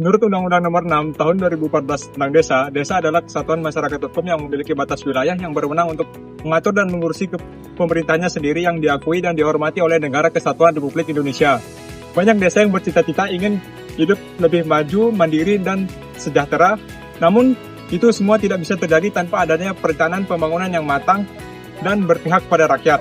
Menurut Undang-Undang Nomor 6 Tahun 2014 tentang Desa, desa adalah kesatuan masyarakat hukum yang memiliki batas wilayah yang berwenang untuk mengatur dan mengurusi pemerintahnya sendiri yang diakui dan dihormati oleh Negara Kesatuan Republik Indonesia. Banyak desa yang bercita-cita ingin hidup lebih maju, mandiri, dan sejahtera, namun itu semua tidak bisa terjadi tanpa adanya perencanaan pembangunan yang matang dan berpihak pada rakyat.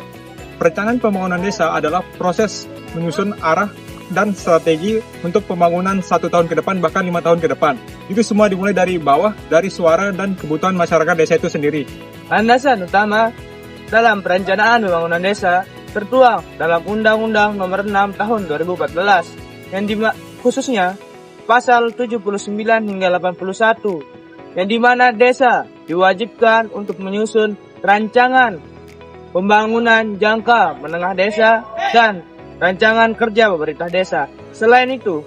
Perencanaan pembangunan desa adalah proses menyusun arah dan strategi untuk pembangunan 1 tahun ke depan, bahkan 5 tahun ke depan. Itu semua dimulai dari bawah, dari suara dan kebutuhan masyarakat desa itu sendiri. Landasan utama dalam perencanaan pembangunan desa tertuang dalam Undang-Undang Nomor 6 Tahun 2014 yang khususnya pasal 79 hingga 81 yang dimana desa diwajibkan untuk menyusun rancangan pembangunan jangka menengah desa dan rancangan kerja pemerintah desa. Selain itu,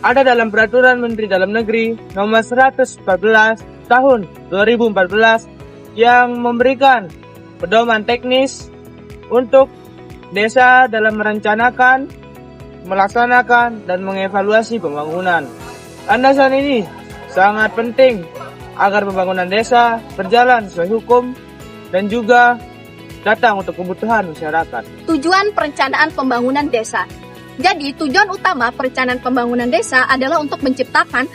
ada dalam Peraturan Menteri Dalam Negeri Nomor 114 Tahun 2014 yang memberikan pedoman teknis untuk desa dalam merencanakan, melaksanakan, dan mengevaluasi pembangunan. Landasan ini sangat penting agar pembangunan desa berjalan sesuai hukum dan juga datang untuk kebutuhan masyarakat. Tujuan perencanaan pembangunan desa. Jadi, tujuan utama perencanaan pembangunan desa adalah untuk menciptakan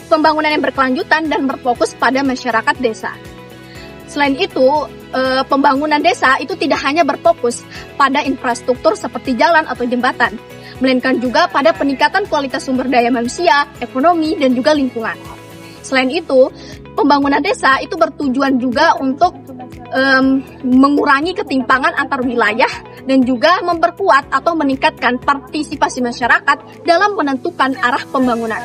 pembangunan yang berkelanjutan dan berfokus pada masyarakat desa. Selain itu, pembangunan desa itu tidak hanya berfokus pada infrastruktur seperti jalan atau jembatan, melainkan juga pada peningkatan kualitas sumber daya manusia, ekonomi, dan juga lingkungan. Selain itu, pembangunan desa itu bertujuan juga untuk mengurangi ketimpangan antar wilayah dan juga memperkuat atau meningkatkan partisipasi masyarakat dalam menentukan arah pembangunan.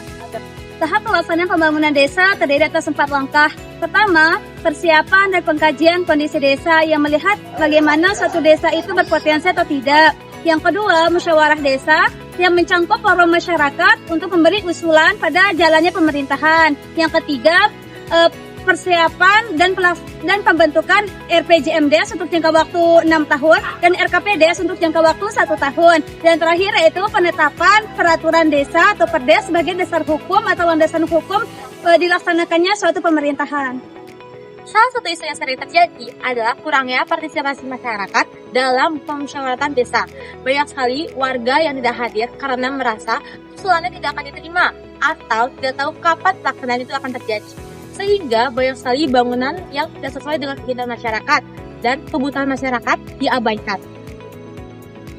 Tahap pelaksanaan pembangunan desa terdiri atas 4 langkah. Pertama, persiapan dan pengkajian kondisi desa yang melihat bagaimana suatu desa itu berpotensi atau tidak. Yang kedua, musyawarah desa yang mencangkup forum masyarakat untuk memberi usulan pada jalannya pemerintahan. Yang ketiga, persiapan dan pembentukan RPJMDes untuk jangka waktu 6 tahun dan RKPDes untuk jangka waktu 1 tahun. Dan terakhir yaitu penetapan peraturan desa atau Perdes sebagai dasar hukum atau landasan hukum dilaksanakannya suatu pemerintahan. Salah satu isu yang sering terjadi adalah kurangnya partisipasi masyarakat dalam pemusyawaratan desa. Banyak sekali warga yang tidak hadir karena merasa usulannya tidak akan diterima atau tidak tahu kapan pelaksanaan itu akan terjadi. Sehingga banyak sekali bangunan yang tidak sesuai dengan keinginan masyarakat dan kebutuhan masyarakat diabaikan.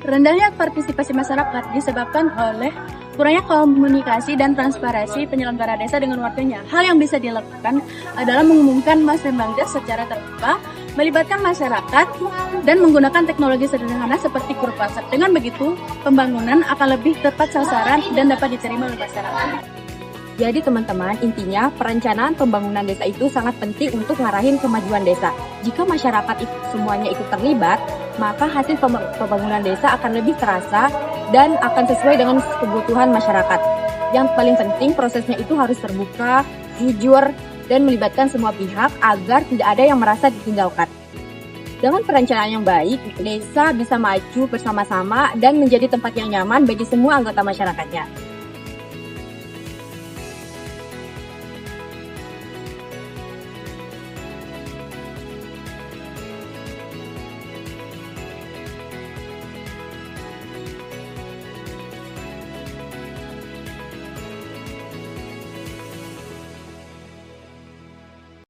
Rendahnya partisipasi masyarakat disebabkan oleh kurangnya komunikasi dan transparansi penyelenggara desa dengan warganya. Hal yang bisa dilakukan adalah mengumumkan musrenbangdes secara terbuka, melibatkan masyarakat, dan menggunakan teknologi sederhana seperti grup WhatsApp. Dengan begitu, pembangunan akan lebih tepat sasaran dan dapat diterima oleh masyarakat. Jadi teman-teman, intinya perencanaan pembangunan desa itu sangat penting untuk ngarahin kemajuan desa. Jika masyarakat itu semuanya ikut terlibat, maka hasil pembangunan desa akan lebih terasa dan akan sesuai dengan kebutuhan masyarakat. Yang paling penting prosesnya itu harus terbuka, jujur, dan melibatkan semua pihak agar tidak ada yang merasa ditinggalkan. Dengan perencanaan yang baik, desa bisa maju bersama-sama dan menjadi tempat yang nyaman bagi semua anggota masyarakatnya.